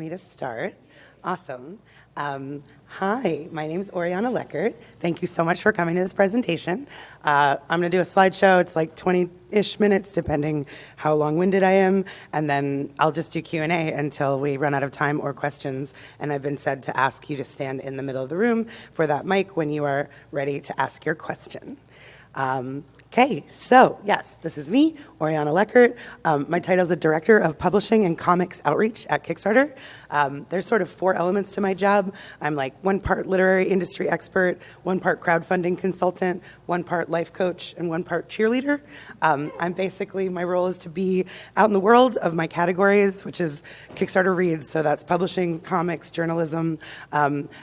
me to start. Awesome. Hi, my name is Oriana Leckert. Thank you so much for coming to this presentation. I'm going to do a slideshow. It's like 20-ish minutes, depending how long-winded I am, and then I'll just do Q&A until we run out of time or questions. And I've been said to ask you to stand in the middle of the room for that mic when you are ready to ask your question. Okay, so yes, this is me, Oriana Leckert. My title is a Director of Publishing and Comics Outreach at Kickstarter. There's sort of 4 elements to my job. I'm like 1 part literary industry expert, 1 part crowdfunding consultant, 1 part life coach, and 1 part cheerleader. I'm basically, my role is to be out in the world of my categories, which is Kickstarter Reads, so that's publishing, comics, journalism,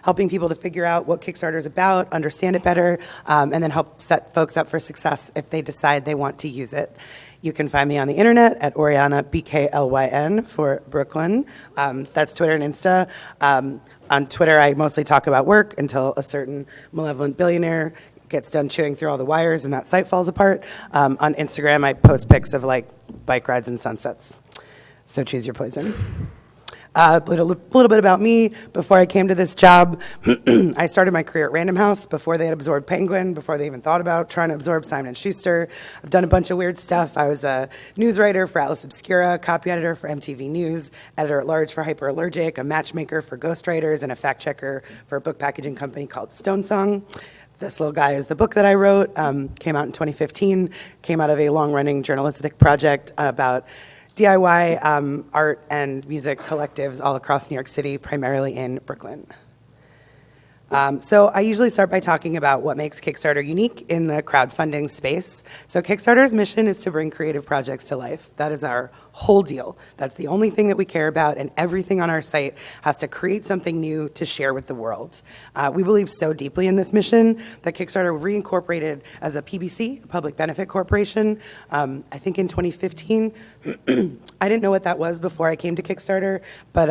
helping people to figure out what Kickstarter is about, understand it better, and then help set folks up for success if they decide they want to use it. You can find me on the internet at Oriana, BKLYN for Brooklyn. That's Twitter and Insta. On Twitter, I mostly talk about work until a certain malevolent billionaire gets done chewing through all the wires and that site falls apart. On Instagram, I post pics of like bike rides and sunsets. So choose your poison. A little bit about me. Before I came to this job, I started my career at Random House before they had absorbed Penguin, before they even thought about trying to absorb Simon & Schuster. I've done a bunch of weird stuff. I was a news writer for Atlas Obscura, copy editor for MTV News, editor-at-large for Hyperallergic, a matchmaker for ghostwriters, and a fact-checker for a book packaging company called Stone Song. This little guy is the book that I wrote, came out in 2015, came out of a long-running journalistic project about DIY art and music collectives all across New York City, primarily in Brooklyn. So I usually start by talking about what makes Kickstarter unique in the crowdfunding space. So Kickstarter's mission is to bring creative projects to life. That is our whole deal. That's the only thing that we care about, and everything on our site has to create something new to share with the world. We believe so deeply in this mission that Kickstarter reincorporated as a PBC, a public benefit corporation, I think in 2015. I didn't know what that was before I came to Kickstarter, but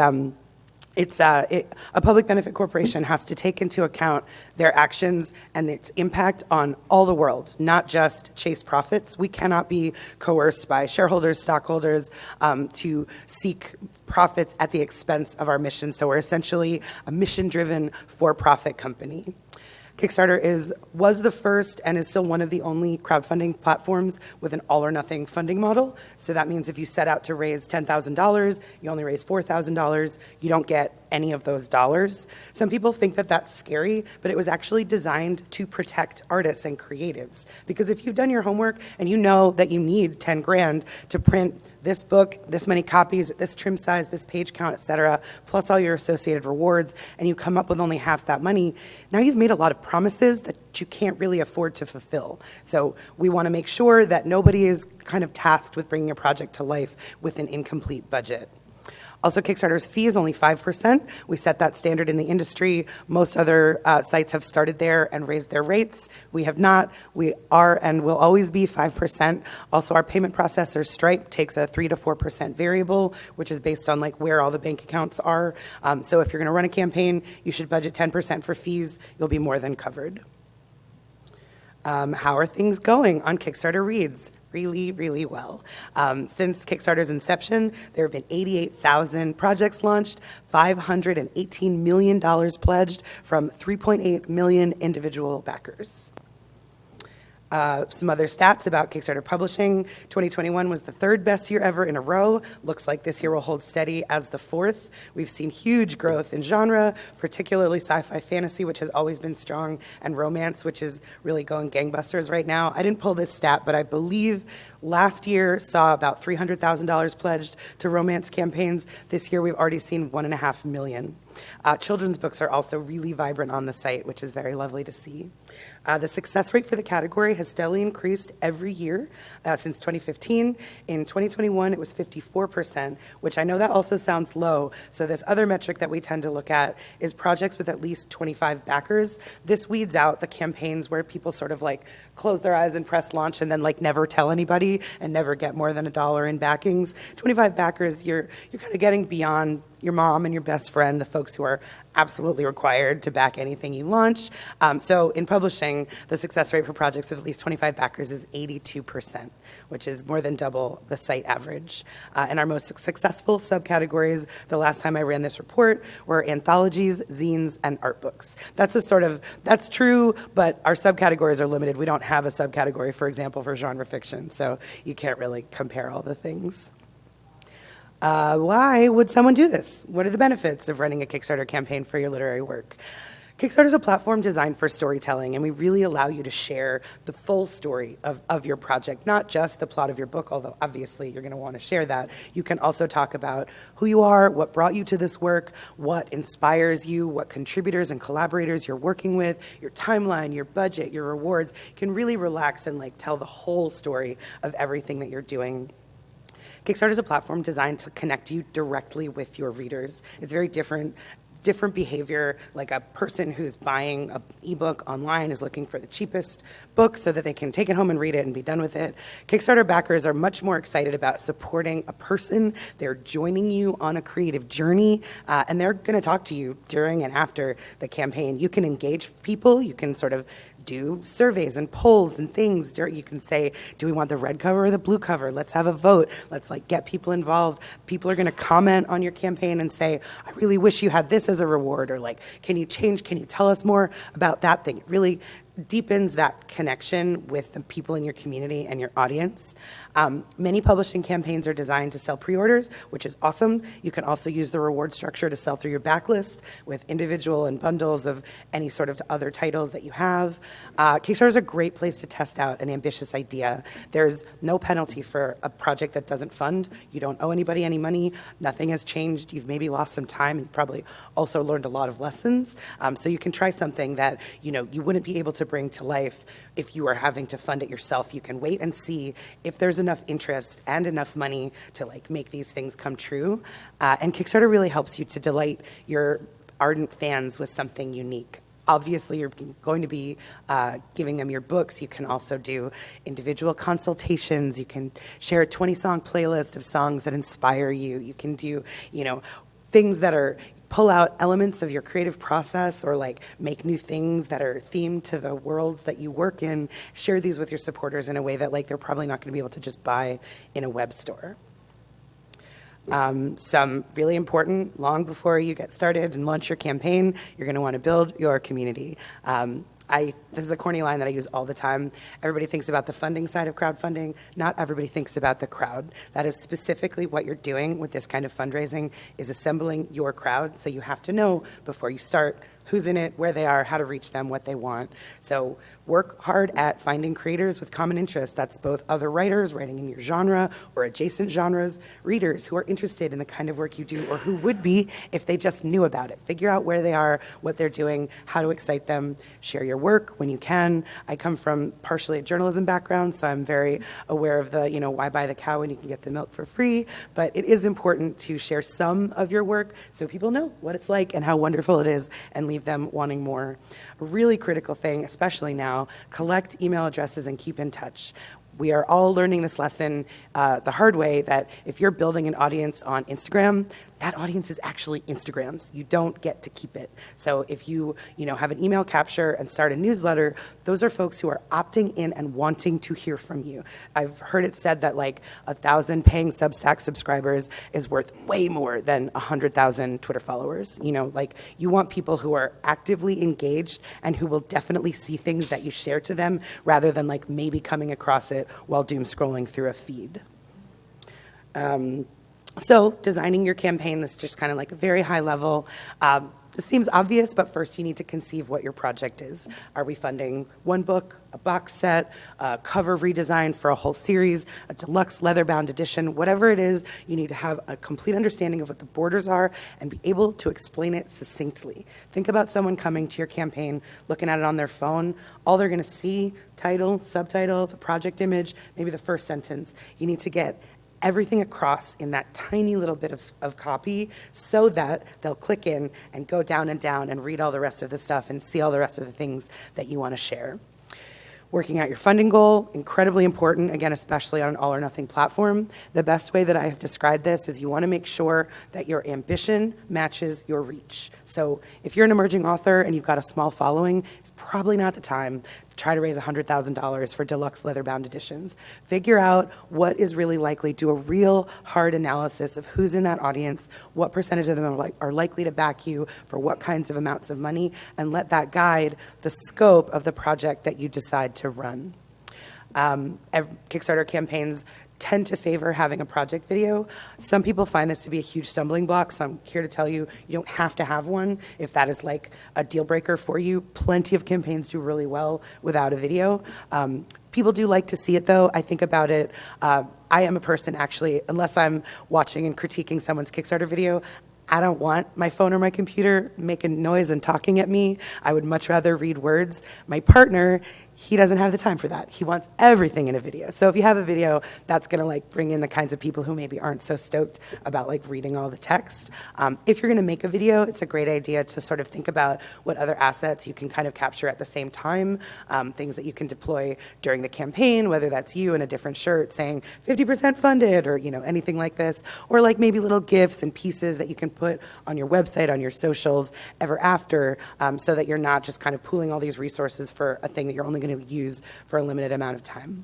a public benefit corporation has to take into account their actions and its impact on all the world, not just chase profits. We cannot be coerced by shareholders, stockholders, to seek profits at the expense of our mission. So we're essentially a mission-driven for-profit company. Kickstarter was the first and is still one of the only crowdfunding platforms with an all-or-nothing funding model. So that means if you set out to raise $10,000, you only raise $4,000, you don't get any of those dollars. Some people think that that's scary, but it was actually designed to protect artists and creatives. Because if you've done your homework and you know that you need 10 grand to print this book, this many copies, this trim size, this page count, et cetera, plus all your associated rewards, and you come up with only half that money, now you've made a lot of promises that you can't really afford to fulfill. So we want to make sure that nobody is kind of tasked with bringing a project to life with an incomplete budget. Also, Kickstarter's fee is only 5%. We set that standard in the industry. Most other sites have started there and raised their rates. We have not. We are and will always be 5%. Also, our payment processor, Stripe, takes a 3 to 4% variable, which is based on like where all the bank accounts are. So if you're going to run a campaign, you should budget 10% for fees. You'll be more than covered. How are things going on Kickstarter Reads? Really, really well. Since Kickstarter's inception, there have been 88,000 projects launched, $518 million pledged from 3.8 million individual backers. Some other stats about Kickstarter publishing. 2021 was the 3rd best year ever in a row. Looks like this year will hold steady as the 4th. We've seen huge growth in genre, particularly sci-fi fantasy, which has always been strong, and romance, which is really going gangbusters right now. I didn't pull this stat, but I believe last year saw about $300,000 pledged to romance campaigns. This year we've already seen 1.5 million. Children's books are also really vibrant on the site, which is very lovely to see. The success rate for the category has steadily increased every year since 2015. In 2021, it was 54%, which I know that also sounds low. So this other metric that we tend to look at is projects with at least 25 backers. This weeds out the campaigns where people sort of like close their eyes and press launch and then like never tell anybody and never get more than $1 in backings. 25 backers, you're kind of getting beyond your mom and your best friend, the folks who are absolutely required to back anything you launch. So in publishing, the success rate for projects with at least 25 backers is 82%, which is more than double the site average. And our most successful subcategories, the last time I ran this report, were anthologies, zines, and art books. That's true, but our subcategories are limited. We don't have a subcategory, for example, for genre fiction, so you can't really compare all the things. Why would someone do this? What are the benefits of running a Kickstarter campaign for your literary work? Kickstarter is a platform designed for storytelling, and we really allow you to share the full story of your project, not just the plot of your book, although obviously you're going to want to share that. You can also talk about who you are, what brought you to this work, what inspires you, what contributors and collaborators you're working with, your timeline, your budget, your rewards. You can really relax and tell the whole story of everything that you're doing. Kickstarter is a platform designed to connect you directly with your readers. It's very different behavior. Like a person who's buying an ebook online is looking for the cheapest book so that they can take it home and read it and be done with it. Kickstarter backers are much more excited about supporting a person. They're joining you on a creative journey, and they're going to talk to you during and after the campaign. You can engage people. You can sort of do surveys and polls and things. You can say, do we want the red cover or the blue cover? Let's have a vote. Let's get people involved. People are going to comment on your campaign and say, I really wish you had this as a reward, or can you tell us more about that thing? It really deepens that connection with the people in your community and your audience. Many publishing campaigns are designed to sell pre-orders, which is awesome. You can also use the reward structure to sell through your backlist with individual and bundles of any sort of other titles that you have. Kickstarter is a great place to test out an ambitious idea. There's no penalty for a project that doesn't fund. You don't owe anybody any money. Nothing has changed. You've maybe lost some time. You've probably also learned a lot of lessons. So you can try something that you wouldn't be able to bring to life if you are having to fund it yourself. You can wait and see if there's enough interest and enough money to make these things come true. And Kickstarter really helps you to delight your ardent fans with something unique. Obviously, you're going to be giving them your books. You can also do individual consultations. You can share a 20-song playlist of songs that inspire you. You can do, things that pull out elements of your creative process, or make new things that are themed to the worlds that you work in. Share these with your supporters in a way that they're probably not going to be able to just buy in a web store. Some really important, long before you get started and launch your campaign, you're going to want to build your community. This is a corny line that I use all the time. Everybody thinks about the funding side of crowdfunding. Not everybody thinks about the crowd. That is specifically what you're doing with this kind of fundraising, is assembling your crowd. So you have to know before you start who's in it, where they are, how to reach them, what they want. So work hard at finding creators with common interests. That's both other writers writing in your genre or adjacent genres, readers who are interested in the kind of work you do, or who would be if they just knew about it. Figure out where they are, what they're doing, how to excite them. Share your work when you can. I come from partially a journalism background, so I'm very aware of the, why buy the cow when you can get the milk for free? But it is important to share some of your work so people know what it's like and how wonderful it is, and leave them wanting more. A really critical thing, especially now, collect email addresses and keep in touch. We are all learning this lesson the hard way, that if you're building an audience on Instagram, that audience is actually Instagram's. You don't get to keep it. So if you have an email capture and start a newsletter, those are folks who are opting in and wanting to hear from you. I've heard it said that 1,000 paying Substack subscribers is worth way more than 100,000 Twitter followers. You want people who are actively engaged and who will definitely see things that you share to them, rather than maybe coming across it while doom scrolling through a feed. So designing your campaign, this is just kind of a very high level. This seems obvious, but first you need to conceive what your project is. Are we funding one book, a box set, a cover redesign for a whole series, a deluxe leather-bound edition? Whatever it is, you need to have a complete understanding of what the borders are and be able to explain it succinctly. Think about someone coming to your campaign, looking at it on their phone. All they're going to see, title, subtitle, the project image, maybe the first sentence. You need to get everything across in that tiny little bit of copy, so that they'll click in and go down and read all the rest of the stuff and see all the rest of the things that you want to share. Working out your funding goal, incredibly important, again, especially on an all or nothing platform. The best way that I have described this is you want to make sure that your ambition matches your reach. So if you're an emerging author and you've got a small following, it's probably not the time to try to raise $100,000 for deluxe leather-bound editions. Figure out what is really likely, do a real hard analysis of who's in that audience, what percentage of them are likely to back you for what kinds of amounts of money, and let that guide the scope of the project that you decide to run. Kickstarter campaigns tend to favor having a project video. Some people find this to be a huge stumbling block, so I'm here to tell you, you don't have to have one if that is like a deal breaker for you. Plenty of campaigns do really well without a video. People do like to see it though. I think about it, I am a person actually, unless I'm watching and critiquing someone's Kickstarter video, I don't want my phone or my computer making noise and talking at me. I would much rather read words. My partner, he doesn't have the time for that. He wants everything in a video. So if you have a video, that's gonna like bring in the kinds of people who maybe aren't so stoked about like reading all the text. If you're gonna make a video, it's a great idea to sort of think about what other assets you can kind of capture at the same time, things that you can deploy during the campaign, whether that's you in a different shirt saying 50% funded or anything like this, or like maybe little GIFs and pieces that you can put on your website, on your socials ever after, so that you're not just kind of pooling all these resources for a thing that you're only going to use for a limited amount of time.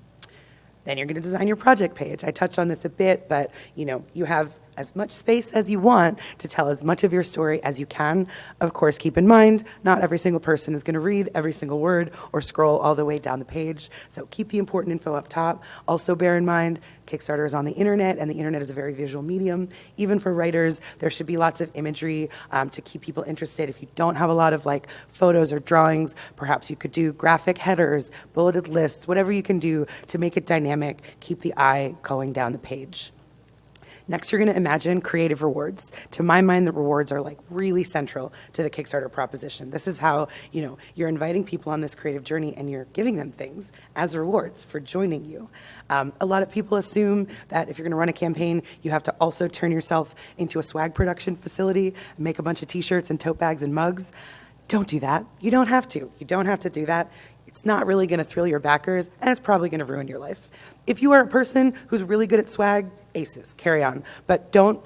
Then you're going to design your project page. I touched on this a bit, but you have as much space as you want to tell as much of your story as you can. Of course, keep in mind, not every single person is going to read every single word or scroll all the way down the page. So keep the important info up top. Also bear in mind, Kickstarter is on the internet, and the internet is a very visual medium. Even for writers, there should be lots of imagery to keep people interested. If you don't have a lot of like photos or drawings, perhaps you could do graphic headers, bulleted lists, whatever you can do to make it dynamic, keep the eye going down the page. Next, you're going to imagine creative rewards. To my mind, the rewards are like really central to the Kickstarter proposition. This is how, you're inviting people on this creative journey and you're giving them things as rewards for joining you. A lot of people assume that if you're going to run a campaign, you have to also turn yourself into a swag production facility, make a bunch of t-shirts and tote bags and mugs. Don't do that. You don't have to. You don't have to do that. It's not really going to thrill your backers, and it's probably going to ruin your life. If you are a person who's really good at swag, aces, carry on. But don't,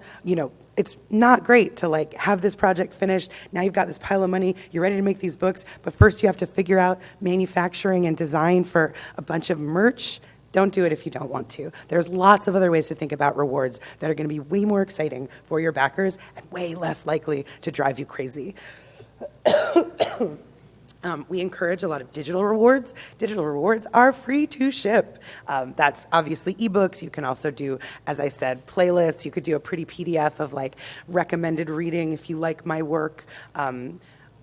it's not great to like have this project finished. Now you've got this pile of money, you're ready to make these books, but first you have to figure out manufacturing and design for a bunch of merch. Don't do it if you don't want to. There's lots of other ways to think about rewards that are going to be way more exciting for your backers and way less likely to drive you crazy. We encourage a lot of digital rewards. Digital rewards are free to ship. That's obviously ebooks. You can also do, as I said, playlists. You could do a pretty PDF of like recommended reading if you like my work. I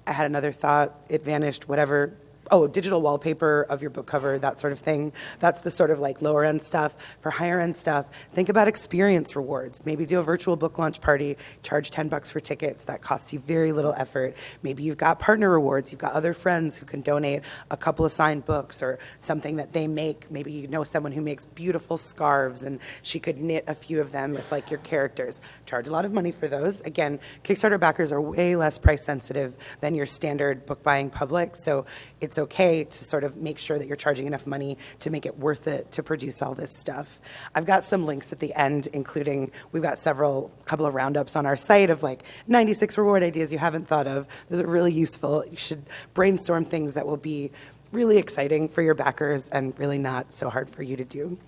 had another thought, it vanished, whatever. Oh, digital wallpaper of your book cover, that sort of thing. That's the sort of like lower end stuff. For higher end stuff, think about experience rewards. Maybe do a virtual book launch party, charge $10 for tickets. That costs you very little effort. Maybe you've got partner rewards. You've got other friends who can donate a couple of signed books or something that they make. Maybe you know someone who makes beautiful scarves and she could knit a few of them with like your characters. Charge a lot of money for those. Again, Kickstarter backers are way less price sensitive than your standard book buying public. So it's okay to sort of make sure that you're charging enough money to make it worth it to produce all this stuff. I've got some links at the end, including, we've got couple of roundups on our site of like 96 reward ideas you haven't thought of. Those are really useful. You should brainstorm things that will be really exciting for your backers and really not so hard for you to do.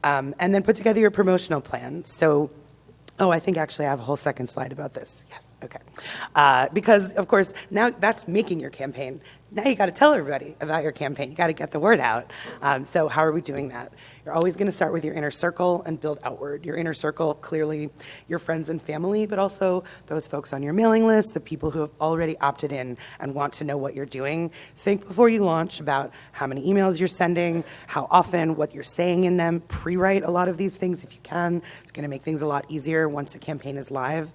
And then put together your promotional plans. So, I think actually I have a whole second slide about this. Yes, okay. Because, of course, now that's making your campaign. Now you got to tell everybody about your campaign. You got to get the word out. So how are we doing that? You're always going to start with your inner circle and build outward. Your inner circle, clearly your friends and family, but also those folks on your mailing list, the people who have already opted in and want to know what you're doing. Think before you launch about how many emails you're sending, how often, what you're saying in them. Pre-write a lot of these things if you can. It's going to make things a lot easier once the campaign is live.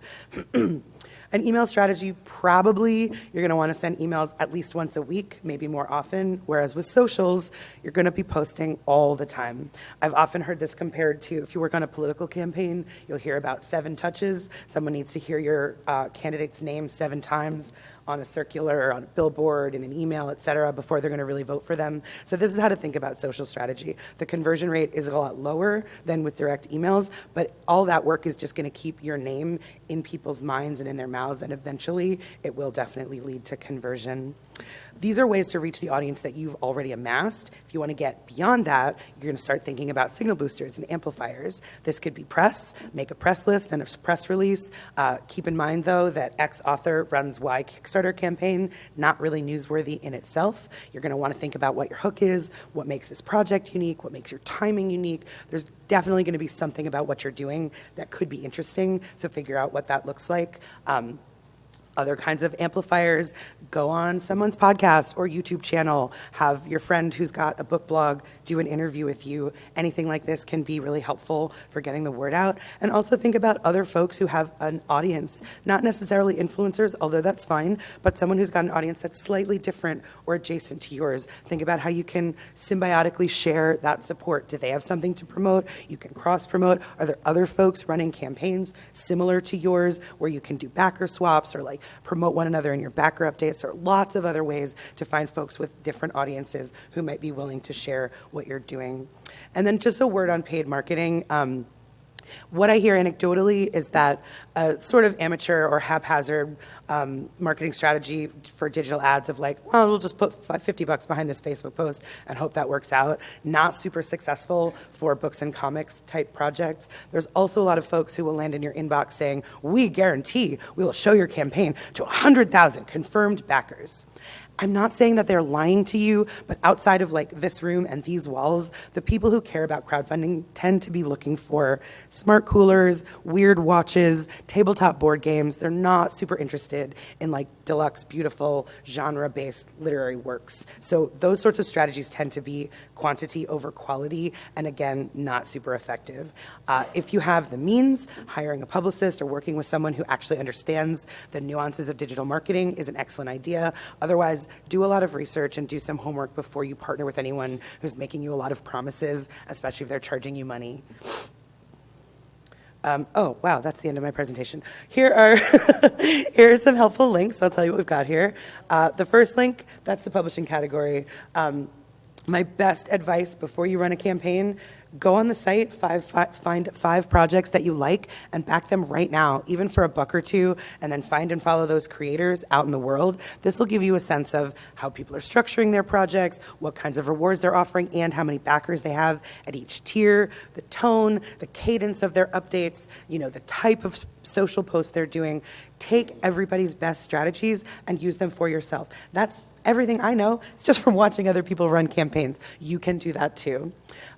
An email strategy, probably you're going to want to send emails at least once a week, maybe more often, whereas with socials, you're going to be posting all the time. I've often heard this compared to, if you work on a political campaign, you'll hear about 7 touches. Someone needs to hear your candidate's name 7 times. on a circular or on a billboard, in an email, et cetera, before they're going to really vote for them. So this is how to think about social strategy. The conversion rate is a lot lower than with direct emails, but all that work is just going to keep your name in people's minds and in their mouths, and eventually it will definitely lead to conversion. These are ways to reach the audience that you've already amassed. If you want to get beyond that, you're going to start thinking about signal boosters and amplifiers. This could be press, make a press list and a press release. Keep in mind, though, that X author runs Y Kickstarter campaign, not really newsworthy in itself. You're going to want to think about what your hook is, what makes this project unique, what makes your timing unique. There's definitely going to be something about what you're doing that could be interesting, so figure out what that looks like. Other kinds of amplifiers, go on someone's podcast or YouTube channel, have your friend who's got a book blog do an interview with you. Anything like this can be really helpful for getting the word out. And also think about other folks who have an audience, not necessarily influencers, although that's fine, but someone who's got an audience that's slightly different or adjacent to yours. Think about how you can symbiotically share that support. Do they have something to promote? You can cross-promote. Are there other folks running campaigns similar to yours where you can do backer swaps or like promote one another in your backer updates? There are lots of other ways to find folks with different audiences who might be willing to share what you're doing. And then just a word on paid marketing. What I hear anecdotally is that a sort of amateur or haphazard marketing strategy for digital ads of like, well, we'll just put $50 behind this Facebook post and hope that works out. Not super successful for books and comics type projects. There's also a lot of folks who will land in your inbox saying, we guarantee we will show your campaign to 100,000 confirmed backers. I'm not saying that they're lying to you, but outside of like this room and these walls, the people who care about crowdfunding tend to be looking for smart coolers, weird watches, tabletop board games. They're not super interested in like deluxe, beautiful, genre-based literary works. So those sorts of strategies tend to be quantity over quality, and again, not super effective. If you have the means, hiring a publicist or working with someone who actually understands the nuances of digital marketing is an excellent idea. Otherwise, do a lot of research and do some homework before you partner with anyone who's making you a lot of promises, especially if they're charging you money. Oh, wow, that's the end of my presentation. Here are some helpful links. I'll tell you what we've got here. The first link, that's the publishing category. My best advice before you run a campaign, go on the site, find 5 projects that you like and back them right now, even for $1 or $2, and then find and follow those creators out in the world. This will give you a sense of how people are structuring their projects, what kinds of rewards they're offering, and how many backers they have at each tier, the tone, the cadence of their updates, the type of social posts they're doing. Take everybody's best strategies and use them for yourself. That's everything I know. It's just from watching other people run campaigns. You can do that too.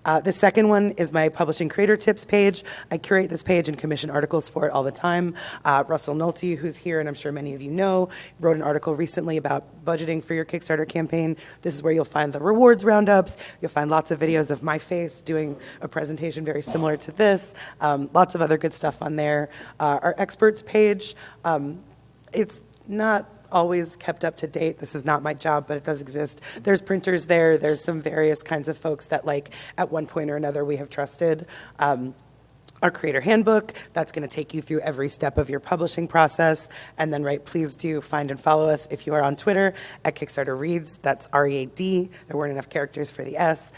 The second one is my publishing creator tips page. I curate this page and commission articles for it all the time. Russell Nolte, who's here, and I'm sure many of you know, wrote an article recently about budgeting for your Kickstarter campaign. This is where you'll find the rewards roundups. You'll find lots of videos of my face doing a presentation very similar to this. Lots of other good stuff on there. Our experts page, it's not always kept up to date. This is not my job, but it does exist. There's printers there. There's some various kinds of folks that at one point or another we have trusted. Our creator handbook, that's going to take you through every step of your publishing process. And then, please do find and follow us if you are on Twitter at Kickstarter Reads. That's READ. There weren't enough characters for the S.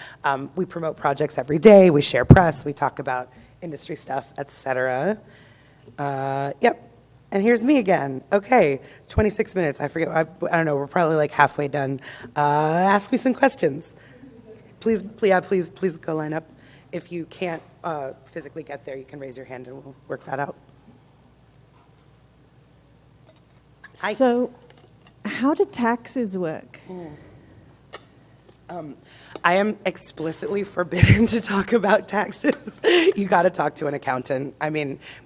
We promote projects every day. We share press. We talk about industry stuff, etc. Yep. And here's me again. Okay, 26 minutes. I forget. I don't know. We're probably halfway done. Ask me some questions. Please go line up. If you can't physically get there, you can raise your hand and we'll work that out. Hi. So, how do taxes work? I am explicitly forbidden to talk about taxes. You got to talk to an accountant.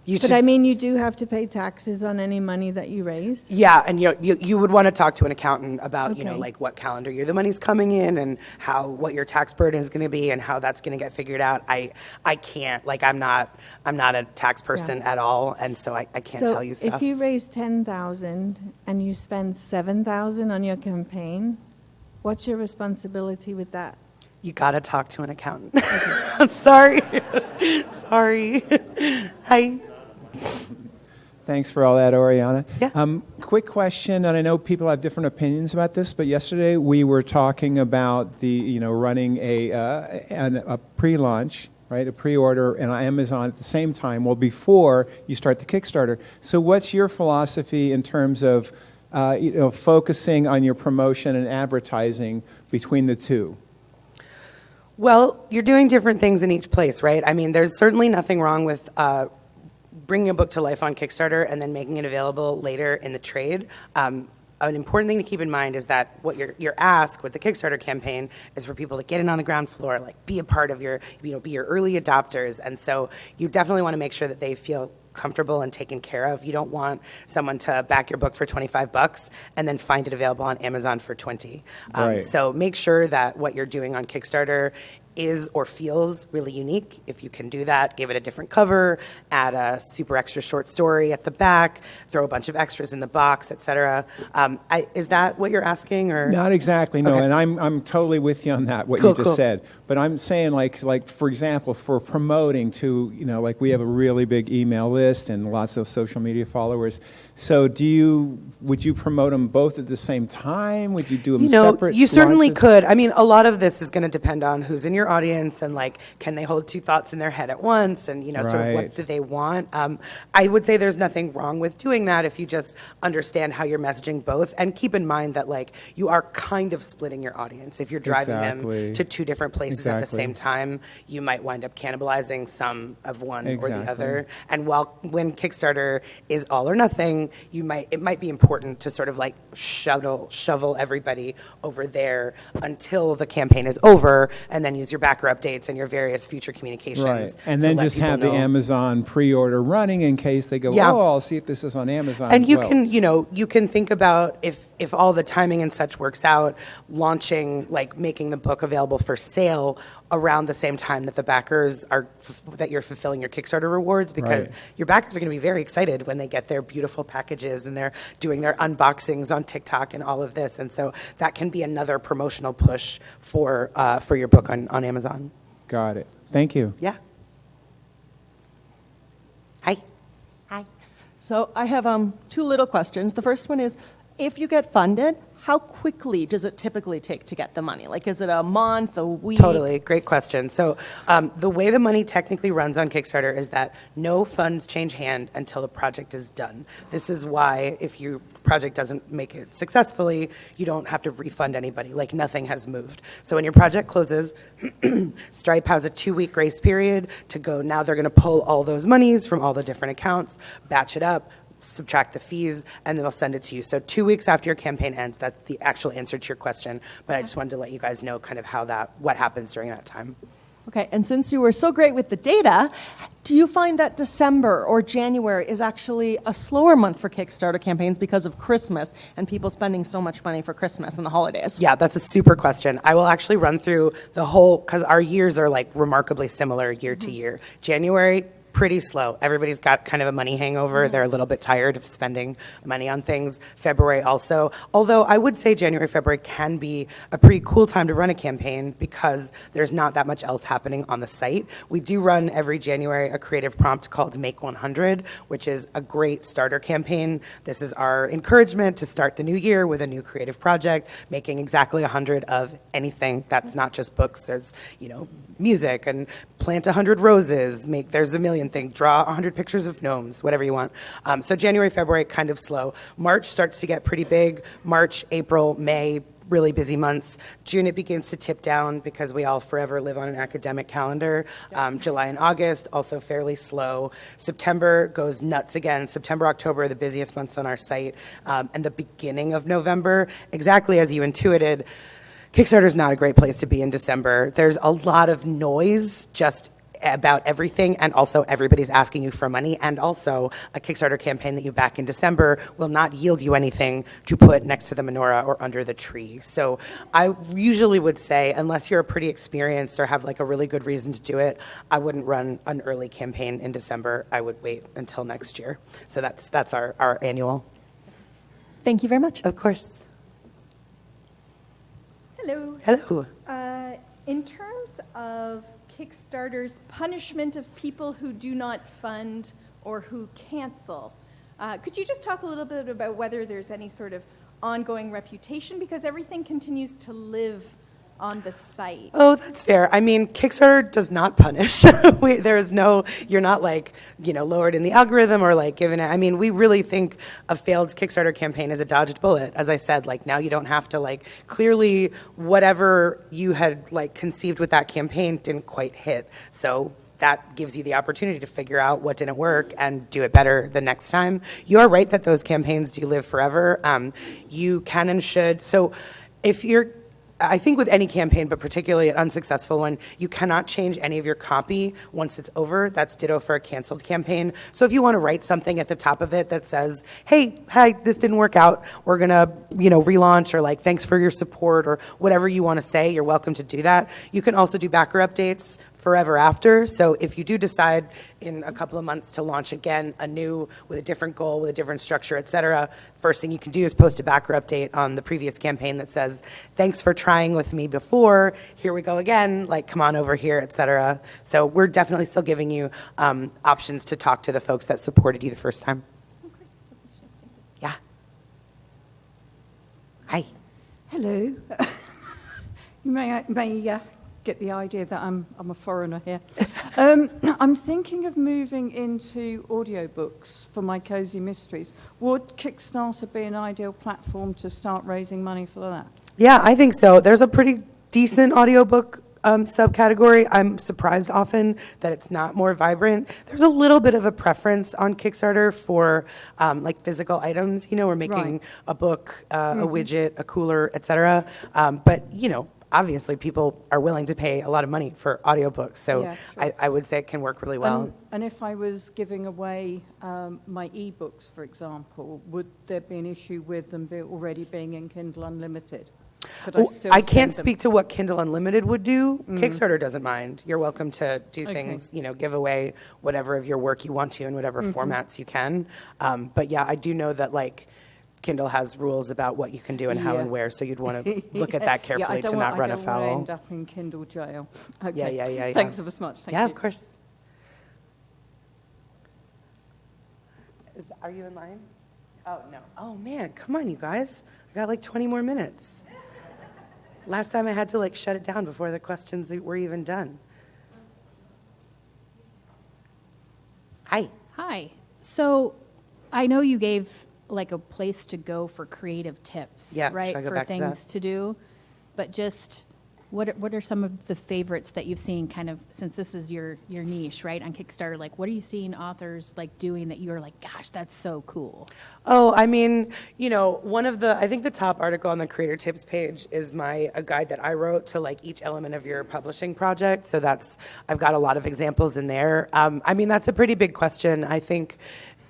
You do have to pay taxes on any money that you raise? Yeah, and you would want to talk to an accountant about, Okay. what calendar year the money's coming in and what your tax burden is going to be and how that's going to get figured out. I can't, I'm not a tax person at all, and so I can't tell you stuff. So if you raise $10,000 and you spend $7,000 on your campaign, what's your responsibility with that? You got to talk to an accountant. I'm sorry. Sorry. Hi. Thanks for all that, Oriana. Yeah. quick question, and I know people have different opinions about this, but yesterday we were talking about running a pre-launch, right, a pre-order on Amazon at the same time, well, before you start the Kickstarter. So what's your philosophy in terms of focusing on your promotion and advertising between the two? Well, you're doing different things in each place, right? I mean, there's certainly nothing wrong with bringing a book to life on Kickstarter and then making it available later in the trade. An important thing to keep in mind is that what your ask with the Kickstarter campaign is for people to get in on the ground floor, like be a part of your, be your early adopters. And so you definitely want to make sure that they feel comfortable and taken care of. You don't want someone to back your book for $25 and then find it available on Amazon for $20. Right. So make sure that what you're doing on Kickstarter is or feels really unique. If you can do that, give it a different cover, add a super extra short story at the back, throw a bunch of extras in the box, etc. Is that what you're asking, or Not exactly, no. Okay. And I'm totally with you on that, what Cool, you just cool. said. But I'm saying, like for example, for promoting to, like we have a really big email list and lots of social media followers. So would you promote them both at the same time? Would you do them separate? You certainly launches? could. I mean, a lot of this is going to depend on who's in your audience and like, can they hold two thoughts in their head at once, and sort of what Right. do they want. I would say there's nothing wrong with doing that if you just understand how you're messaging both, and keep in mind that like you are kind of splitting your audience. If you're driving Exactly. them to two different places at the Exactly. same time, you might wind up cannibalizing some of one or Exactly. the other. And when Kickstarter is all or nothing, it might be important to sort of like shovel everybody over there until the campaign is over, and then use your backer updates and your various future communications. Right. And to then let just people have the know. Amazon pre-order running in case they go, Yeah. oh, I'll see if this is on Amazon. And you Well, can, you can think about if all the timing and such works out, launching, like making the book available for sale around the same time that the backers that you're fulfilling your Kickstarter rewards, because Right. your backers are going to be very excited when they get their beautiful packages and they're doing their unboxings on TikTok and all of this. And so that can be another promotional push for your book on Amazon. Got it. Thank you. Yeah. Hi. Hi. So I have two little questions. The first one is, if you get funded, how quickly does it typically take to get the money? Like, is it a month, a week? Totally, great question. So the way the money technically runs on Kickstarter is that no funds change hand until the project is done. This is why if your project doesn't make it successfully, you don't have to refund anybody, like nothing has moved. So when your project closes, Stripe has a 2-week grace period to go, now they're gonna pull all those monies from all the different accounts, batch it up, subtract the fees, and then they'll send it to you. So 2 weeks after your campaign ends, that's the actual answer to your question. But I just wanted to let you guys know kind of what happens during that time. Okay, and since you were so great with the data, do you find that December or January is actually a slower month for Kickstarter campaigns because of Christmas and people spending so much money for Christmas and the holidays? Yeah, that's a super question. I will actually run through the whole, because our years are like remarkably similar year to year. January, pretty slow. Everybody's got kind of a money hangover. They're a little bit tired of spending money on things. February also. Although I would say January, February can be a pretty cool time to run a campaign because there's not that much else happening on the site. We do run every January a creative prompt called Make 100, which is a great starter campaign. This is our encouragement to start the new year with a new creative project, making exactly 100 of anything. That's not just books. There's, music and plant 100 roses, there's a million things, draw 100 pictures of gnomes, whatever you want. So January, February, kind of slow. March starts to get pretty big. March, April, May, really busy months. June, it begins to tip down because we all forever live on an academic calendar. July and August, also fairly slow. September goes nuts again. September, October are the busiest months on our site. And the beginning of November, exactly as you intuited, Kickstarter is not a great place to be in December. There's a lot of noise just about everything, and also everybody's asking you for money, and also a Kickstarter campaign that you back in December will not yield you anything to put next to the menorah or under the tree. So I usually would say, unless you're pretty experienced or have like a really good reason to do it, I wouldn't run an early campaign in December. I would wait until next year. So that's our annual. Thank you very much. Of course. Hello. Hello. In terms of Kickstarter's punishment of people who do not fund or who cancel, Could you just talk a little bit about whether there's any sort of ongoing reputation, because everything continues to live on the site? Oh, that's fair. I mean, Kickstarter does not punish. There is no, you're not like, lowered in the algorithm or like given it. I mean, we really think a failed Kickstarter campaign is a dodged bullet. As I said, like now you don't have to like, clearly whatever you had like conceived with that campaign didn't quite hit. So that gives you the opportunity to figure out what didn't work and do it better the next time. You are right that those campaigns do live forever. You can and should. So if you're, I think with any campaign, but particularly an unsuccessful one, you cannot change any of your copy once it's over. That's ditto for a canceled campaign. So if you want to write something at the top of it that says, hey, hi, this didn't work out, we're going to, relaunch, or like, thanks for your support, or whatever you want to say, you're welcome to do that. You can also do backer updates forever after. So if you do decide in a couple of months to launch again anew with a different goal, with a different structure, et cetera, first thing you can do is post a backer update on the previous campaign that says, thanks for trying with me before, here we go again, like come on over here, et cetera. So we're definitely still giving you options to talk to the folks that supported you the first time. Yeah. Hi. Hello. You may get the idea that I'm a foreigner here. I'm thinking of moving into audiobooks for my cozy mysteries. Would Kickstarter be an ideal platform to start raising money for that? Yeah, I think so. There's a pretty decent audiobook subcategory. I'm surprised often that it's not more vibrant. There's a little bit of a preference on Kickstarter for like physical items. We're making Right. a book, a widget, a cooler, et cetera. But, obviously people are willing to pay a lot of money for audiobooks. So Yeah, sure. I would say it can work really well. And if I was giving away my ebooks, for example, would there be an issue with them already being in Kindle Unlimited? Could I still I can't send them? speak to what Kindle Unlimited would do. Kickstarter doesn't mind. You're welcome to do Okay. things, give away whatever of your work you want to in whatever formats you can. But yeah, I do know that like Kindle has rules about what you can do and how and Yeah. where, so you'd want to look at that carefully to not run I don't want to afoul. end up in Kindle jail. Okay. Yeah. Thanks ever so much. Thank Yeah, you. of course. Are you in line? Oh, no. Oh, man, come on, you guys. I got like 20 more minutes. Last time I had to like shut it down before the questions were even done. Hi. Hi. So I know you gave like a place to go for creative tips, Yeah, right? should I go for back to things that? to do. But just what are some of the favorites that you've seen kind of since this is your niche, right? On Kickstarter, like what are you seeing authors like doing that you're like, gosh, that's so cool? Oh, I mean, I think the top article on the creator tips page is a guide that I wrote to like each element of your publishing project. So I've got a lot of examples in there. I mean, that's a pretty big question. I think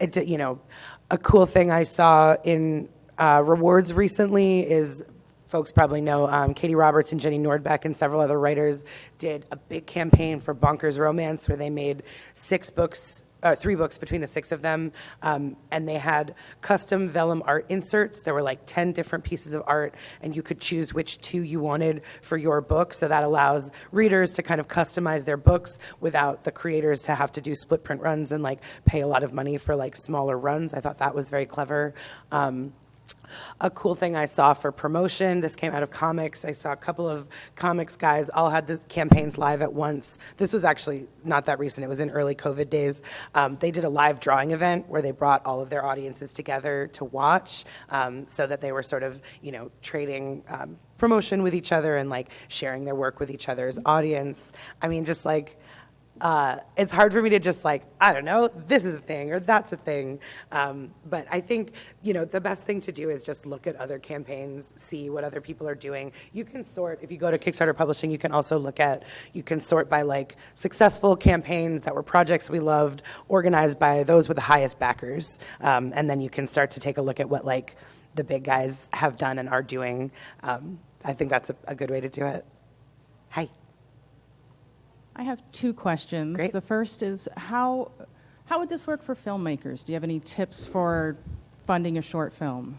a cool thing I saw in rewards recently is folks probably know Katie Roberts and Jenny Nordbeck and several other writers did a big campaign for Bonkers Romance where they made 3 books between the 6 of them, and they had custom vellum art inserts. There were like 10 different pieces of art, and you could choose which 2 you wanted for your book. So that allows readers to kind of customize their books without the creators to have to do split print runs and like pay a lot of money for like smaller runs. I thought that was very clever. A cool thing I saw for promotion, this came out of comics. I saw a couple of comics guys all had the campaigns live at once. This was actually not that recent. It was in early COVID days. They did a live drawing event where they brought all of their audiences together to watch so that they were sort of, trading promotion with each other and like sharing their work with each other's audience. I mean, just like, it's hard for me to just like, I don't know, this is a thing or that's a thing. But I think, the best thing to do is just look at other campaigns, see what other people are doing. You can sort, if you go to Kickstarter Publishing, you can also you can sort by like successful campaigns that were projects we loved, organized by those with the highest backers. And then you can start to take a look at what like the big guys have done and are doing. I think that's a good way to do it. Hi. I have 2 questions. Great. The first is how would this work for filmmakers? Do you have any tips for funding a short film?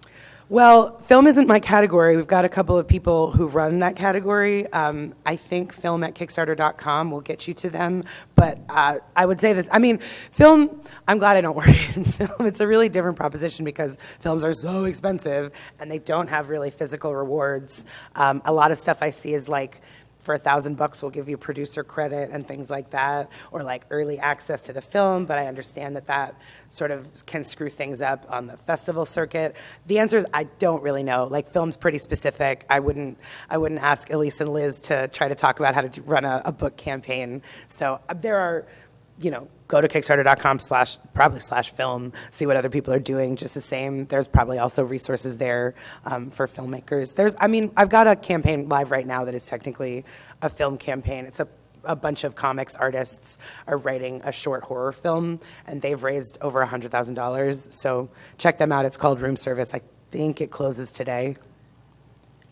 Well, film isn't my category. We've got a couple of people who run that category. I think film at Kickstarter.com will get you to them. But I would say this, I mean, film, I'm glad I don't work in film. It's a really different proposition because films are so expensive and they don't have really physical rewards. A lot of stuff I see is like, for $1,000 we'll give you producer credit and things like that, or like early access to the film, but I understand that that sort of can screw things up on the festival circuit. The answer is I don't really know. Like, film's pretty specific. I wouldn't ask Elise and Liz to try to talk about how to run a book campaign. So there are, go to Kickstarter.com/film, see what other people are doing just the same. There's probably also resources there for filmmakers. I've got a campaign live right now that is technically a film campaign. It's a bunch of comics artists are writing a short horror film, and they've raised over $100,000. So check them out. It's called Room Service. I think it closes today.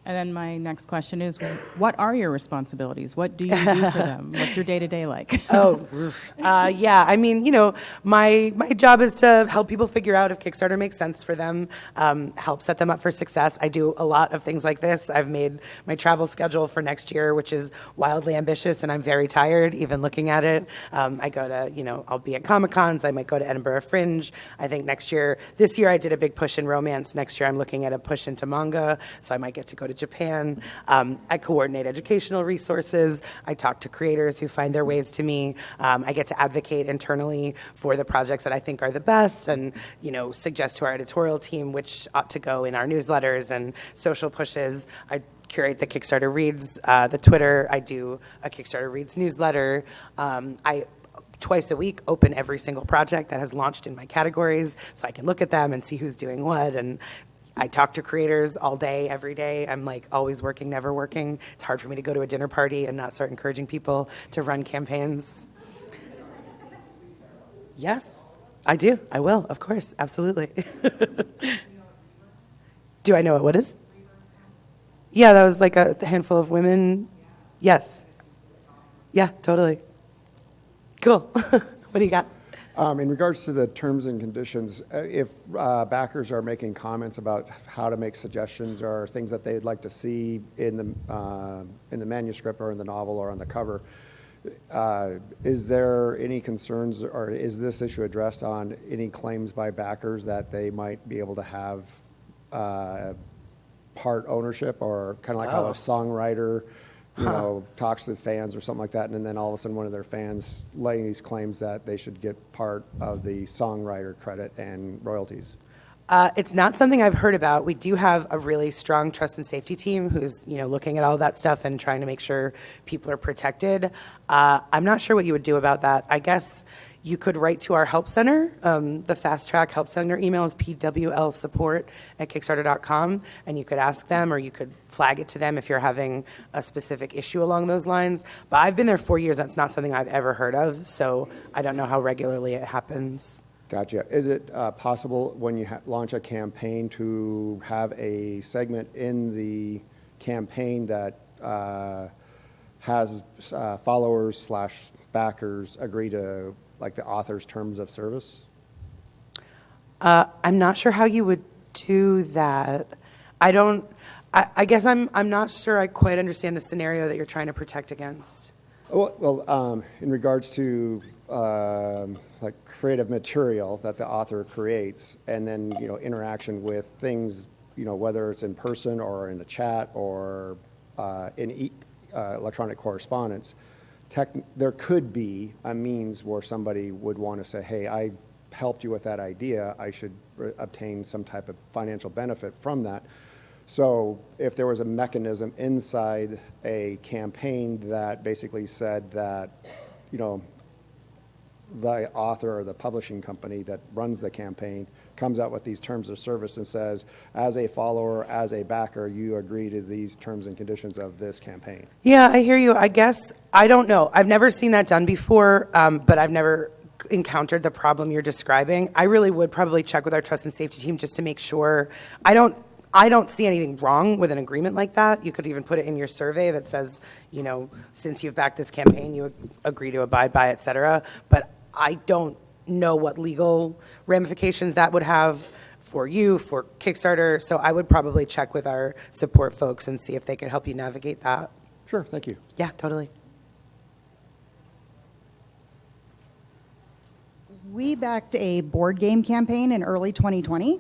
And then my next question is, what are your responsibilities? What do you do for them? What's your day-to-day like? Yeah. My job is to help people figure out if Kickstarter makes sense for them, help set them up for success. I do a lot of things like this. I've made my travel schedule for next year, which is wildly ambitious, and I'm very tired even looking at it. I go to, I'll be at Comic-Cons. I might go to Edinburgh Fringe. I think this year I did a big push in romance. Next year I'm looking at a push into manga, so I might get to go to Japan. I coordinate educational resources. I talk to creators who find their ways to me. I get to advocate internally for the projects that I think are the best and, suggest to our editorial team which ought to go in our newsletters and social pushes. I curate the Kickstarter Reads, the Twitter. I do a Kickstarter Reads newsletter. I twice a week open every single project that has launched in my categories so I can look at them and see who's doing what. And I talk to creators all day, every day. I'm like always working, never working. It's hard for me to go to a dinner party and not start encouraging people to run campaigns. Yes, I do. I will, of course, absolutely. Do I know what is? Yeah, that was like a handful of women. Yes. Yeah, totally. Cool. What do you got? In regards to the terms and conditions, if backers are making comments about how to make suggestions or things that they'd like to see in the manuscript or in the novel or on the cover, is there any concerns, or is this issue addressed on any claims by backers that they might be able to have part ownership, or kind of like how a songwriter talks to the fans or something like that, and then all of a sudden one of their fans laying these claims that they should get part of the songwriter credit and royalties? It's not something I've heard about. We do have a really strong trust and safety team who's, looking at all that stuff and trying to make sure people are protected. I'm not sure what you would do about that. I guess you could write to our help center. The Fast Track Help Center email is pwlsupport@kickstarter.com, and you could ask them, or you could flag it to them if you're having a specific issue along those lines. But I've been there 4 years. That's not something I've ever heard of, so I don't know how regularly it happens. Gotcha. Is it possible when you launch a campaign to have a segment in the campaign that has followers / backers agree to like the author's terms of service? I'm not sure how you would do that. I guess I'm not sure I quite understand the scenario that you're trying to protect against. Well, in regards to like creative material that the author creates, and then interaction with things, whether it's in person or in a chat or in electronic correspondence, there could be a means where somebody would want to say, hey, I helped you with that idea, I should obtain some type of financial benefit from that. So if there was a mechanism inside a campaign that basically said that, the author or the publishing company that runs the campaign comes out with these terms of service and says, as a follower, as a backer, you agree to these terms and conditions of this campaign. Yeah, I hear you. I guess, I don't know. I've never seen that done before, but I've never encountered the problem you're describing. I really would probably check with our trust and safety team just to make sure. I don't see anything wrong with an agreement like that. You could even put it in your survey that says, since you've backed this campaign, you agree to abide by, et cetera. But I don't know what legal ramifications that would have for you, for Kickstarter. So I would probably check with our support folks and see if they could help you navigate that. Sure, thank you. Yeah, totally. We backed a board game campaign in early 2020,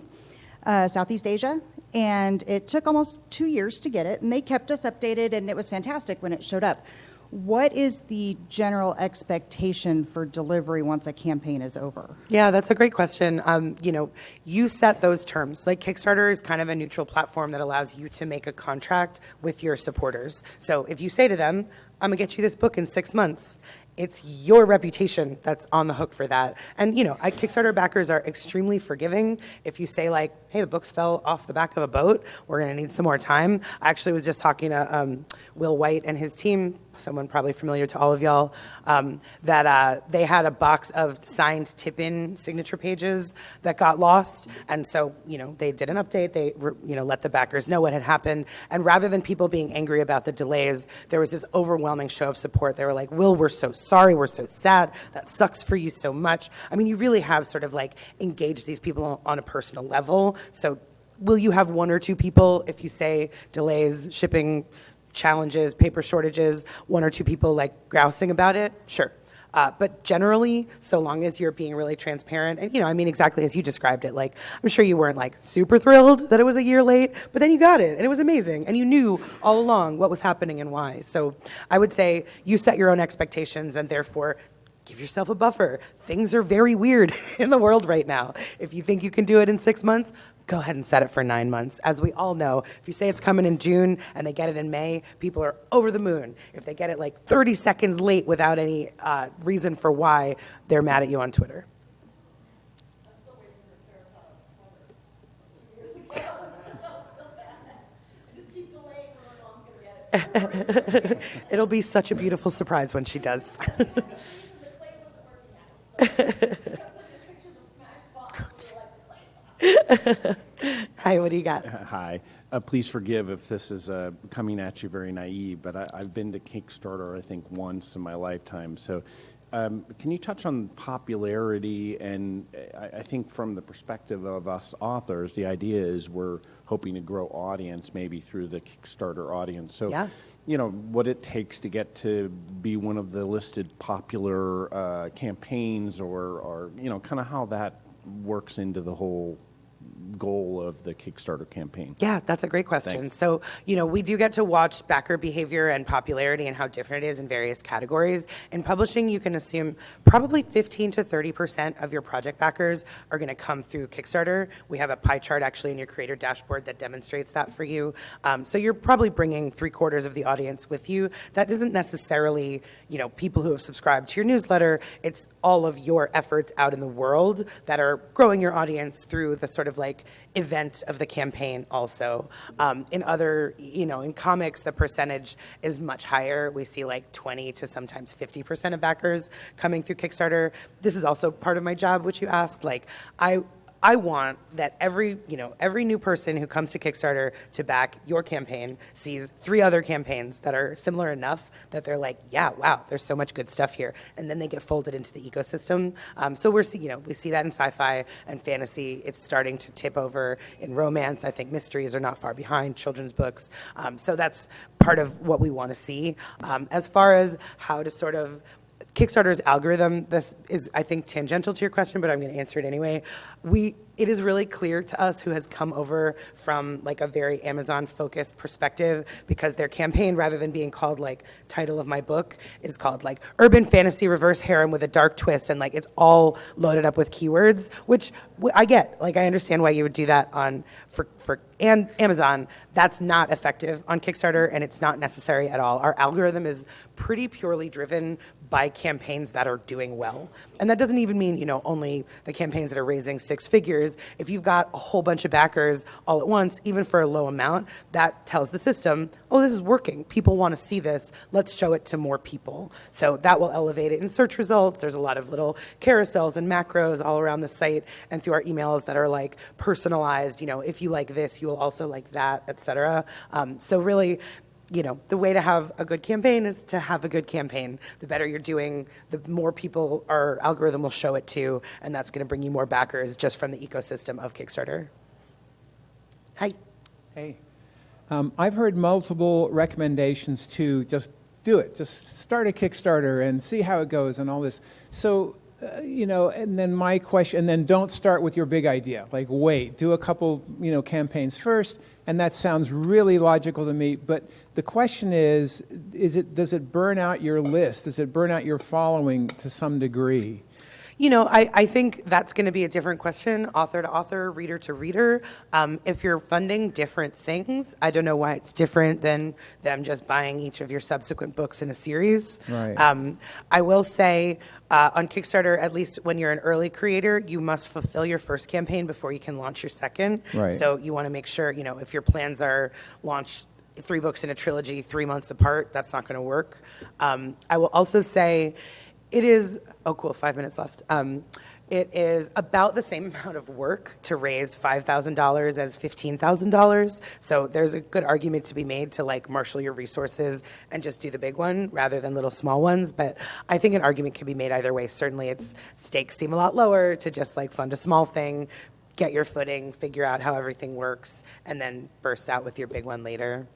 Southeast Asia, and it took almost 2 years to get it, and they kept us updated, and it was fantastic when it showed up. What is the general expectation for delivery once a campaign is over? Yeah, that's a great question. You set those terms. Like Kickstarter is kind of a neutral platform that allows you to make a contract with your supporters. So if you say to them, I'm gonna get you this book in 6 months, it's your reputation that's on the hook for that. And, Kickstarter backers are extremely forgiving. If you say like, hey, the books fell off the back of a boat, we're gonna need some more time. I actually was just talking to Will White and his team, someone probably familiar to all of y'all, that they had a box of signed tip-in signature pages that got lost. And so, they did an update. They, let the backers know what had happened. And rather than people being angry about the delays, there was this overwhelming show of support. They were like, Will, we're so sorry. We're so sad. That sucks for you so much. I mean, you really have sort of like engaged these people on a personal level. So will you have 1 or 2 people if you say delays, shipping challenges, paper shortages, 1 or 2 people like grousing about it? Sure. But generally, so long as you're being really transparent, and exactly as you described it, like, I'm sure you weren't like super thrilled that it was a year late, but then you got it and it was amazing and you knew all along what was happening and why. So I would say you set your own expectations and therefore give yourself a buffer. Things are very weird in the world right now. If you think you can do it in 6 months, go ahead and set it for 9 months. As we all know, if you say it's coming in June and they get it in May, people are over the moon. If they get it like 30 seconds late without any reason for why, they're mad at you on Twitter. It'll be such a beautiful surprise when she does. Hi, what do you got? Hi. Please forgive if this is coming at you very naive, but I've been to Kickstarter, I think, once in my lifetime. So can you touch on popularity? And I think from the perspective of us authors, the idea is we're hoping to grow audience maybe through the Kickstarter audience. So, yeah. What it takes to get to be one of the listed popular campaigns or kind of how that works into the whole goal of the Kickstarter campaign? Yeah, that's a great question. Thanks. So, we do get to watch backer behavior and popularity and how different it is in various categories. In publishing, you can assume probably 15 to 30% of your project backers are going to come through Kickstarter. We have a pie chart actually in your creator dashboard that demonstrates that for you. So you're probably bringing 3/4 of the audience with you. That isn't necessarily, people who have subscribed to your newsletter. It's all of your efforts out in the world that are growing your audience through the sort of like event of the campaign also. In other, in comics, the percentage is much higher. We see like 20 to sometimes 50% of backers coming through Kickstarter. This is also part of my job, which you asked. Like, I want that every new person who comes to Kickstarter to back your campaign sees 3 other campaigns that are similar enough that they're like, yeah, wow, there's so much good stuff here. And then they get folded into the ecosystem. So we see that in sci-fi and fantasy. It's starting to tip over in romance. I think mysteries are not far behind, children's books. So that's part of what we want to see. As far as how to sort of Kickstarter's algorithm, this is, I think, tangential to your question, but I'm going to answer it anyway. It is really clear to us who has come over from like a very Amazon-focused perspective because their campaign, rather than being called like title of my book, is called like urban fantasy reverse harem with a dark twist, and like it's all loaded up with keywords, which I get. Like I understand why you would do that for Amazon. That's not effective on Kickstarter, and it's not necessary at all. Our algorithm is pretty purely driven by campaigns that are doing well. And that doesn't even mean, only the campaigns that are raising 6 figures. If you've got a whole bunch of backers all at once, even for a low amount, that tells the system, oh, this is working. People want to see this. Let's show it to more people. So that will elevate it in search results. There's a lot of little carousels and macros all around the site and through our emails that are like personalized, if you like this, you will also like that, et cetera. So really, the way to have a good campaign is to have a good campaign. The better you're doing, the more people our algorithm will show it to, and that's going to bring you more backers just from the ecosystem of Kickstarter. Hi. Hey. I've heard multiple recommendations to just do it. Just start a Kickstarter and see how it goes and all this. So, and then my question, and then don't start with your big idea. Like, wait, do a couple, campaigns first, and that sounds really logical to me. But the question is does it burn out your list? Does it burn out your following to some degree? I think that's going to be a different question, author to author, reader to reader. If you're funding different things, I don't know why it's different than them just buying each of your subsequent books in a series. Right. I will say on Kickstarter, at least when you're an early creator, you must fulfill your first campaign before you can launch your second. Right. So you want to make sure, if your plans are launch 3 books in a trilogy 3 months apart, that's not going to work. I will also say, it is, oh cool, 5 minutes left. It is about the same amount of work to raise $5,000 as $15,000. So there's a good argument to be made to marshal your resources and just do the big one rather than little small ones. But I think an argument can be made either way. Certainly stakes seem a lot lower to just fund a small thing, get your footing, figure out how everything works, and then burst out with your big one later.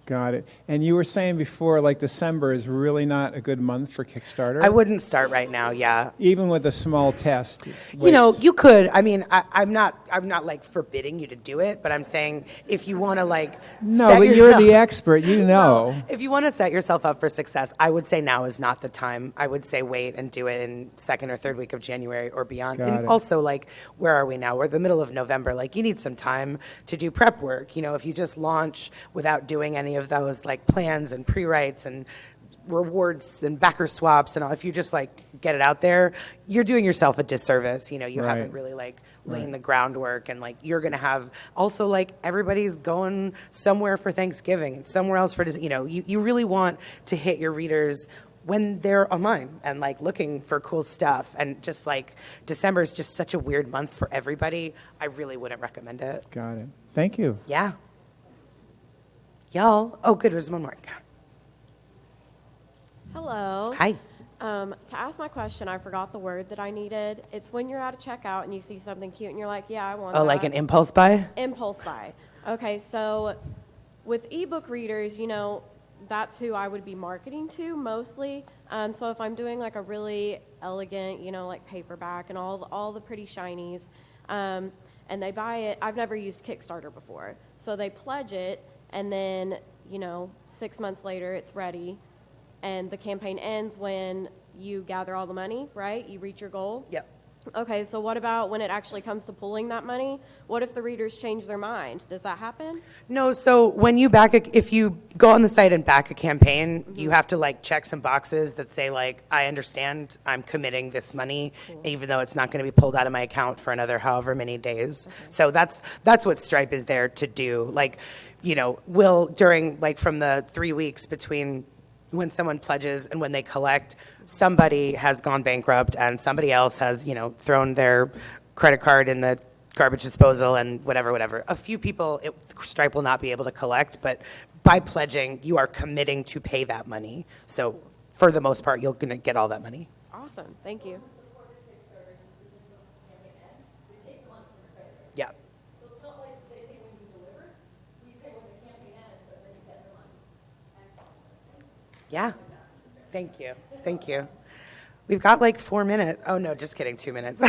Got it. And you were saying before, December is really not a good month for Kickstarter? I wouldn't start right now, yeah. Even with a small test? You could. I mean, I'm not forbidding you to do it, but I'm saying if you want to No, but you're the expert, know. Well, if you want to set yourself up for success, I would say now is not the time. I would say wait and do it in second or third week of January or beyond. Got And it. also, where are we now? We're the middle of November. You need some time to do prep work. If you just launch without doing any of those plans and pre-writes and rewards and backer swaps and all, if you just get it out there, you're doing yourself a disservice. You Right. haven't really laying Right. the groundwork, and you're going to have also everybody's going somewhere for Thanksgiving and somewhere else for you really want to hit your readers when they're online and looking for cool stuff. And just December is just such a weird month for everybody. I really wouldn't recommend it. Got it. Thank you. Yeah. Y'all. Oh, good. There's one more. Hello. Hi. To ask my question, I forgot the word that I needed. It's when you're at a checkout and you see something cute and you're like, yeah, I want that. Oh, like an impulse buy? Impulse buy. Okay, so with ebook readers, that's who I would be marketing to mostly. So if I'm doing a really elegant, paperback and all the pretty shinies, and they buy it, I've never used Kickstarter before. So they pledge it, and then, 6 months later, it's ready. And the campaign ends when you gather all the money, right? You reach your goal? Yep. Okay, so what about when it actually comes to pulling that money? What if the readers change their mind? Does that happen? No, so when you if you go on the site and back a campaign, you have to check some boxes that say I understand I'm committing this money, even though it's not going to be pulled out of my account for another however many days. Okay. So that's what Stripe is there to do. Will during from the 3 weeks between when someone pledges and when they collect, somebody has gone bankrupt and somebody else has, thrown their credit card in the garbage disposal and whatever. A few people, Stripe will not be able to collect, but by pledging, you are committing to pay that money. So for the most part, you're going to get all that money. Awesome. Thank you. Yeah. Yeah. Thank you. Thank you. We've got 4 minutes. Oh, no, just kidding, 2 minutes.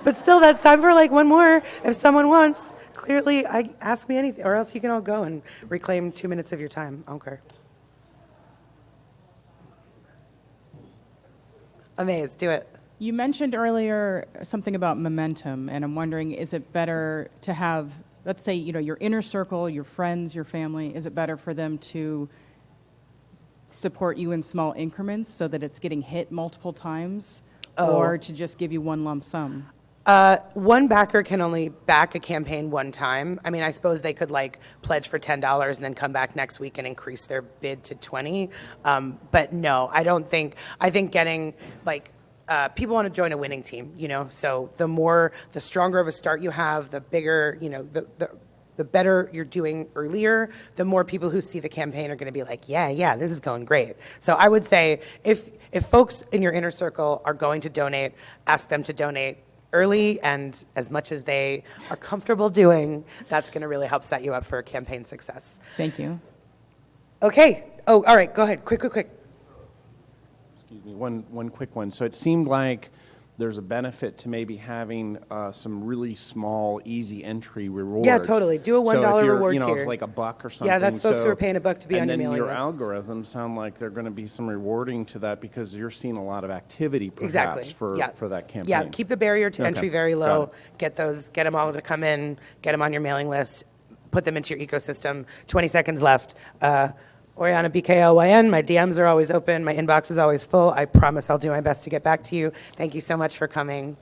But still, that's time for one more if someone wants. Clearly, ask me anything, or else you can all go and reclaim 2 minutes of your time. I don't care. Amazed, do it. You mentioned earlier something about momentum, and I'm wondering, is it better to have, let's say, your inner circle, your friends, your family, is it better for them to support you in small increments so that it's getting hit multiple times, or to just give you one lump sum? One backer can only back a campaign one time. I mean, I suppose they could pledge for $10 and then come back next week and increase their bid to $20. But no, I don't think, I think getting people want to join a winning team, so the stronger of a start you have, the bigger, the the better you're doing earlier, the more people who see the campaign are going to be like, yeah, this is going great. So I would say if folks in your inner circle are going to donate, ask them to donate early and as much as they are comfortable doing. That's going to really help set you up for campaign success. Thank you. Okay. Oh, all right. Go ahead. Quick. Excuse me, one quick one. So it seemed like there's a benefit to maybe having some really small, easy entry rewards. Yeah, totally. Do a $1 so if you're, reward you know, tier. It's like $1 or something. Yeah, that's folks so, who are paying $1 to be on your mailing list. And then your algorithms sound like they're going to be some rewarding to that because you're seeing a lot of activity perhaps for that campaign. Yeah, keep the barrier to entry very low. Got Get them all to come in, get them on your mailing list, put them into your ecosystem. 20 seconds left. Oriana, BKLYN, my DMs are always open. My inbox is always full. I promise I'll do my best to get back to you. Thank you so much for coming.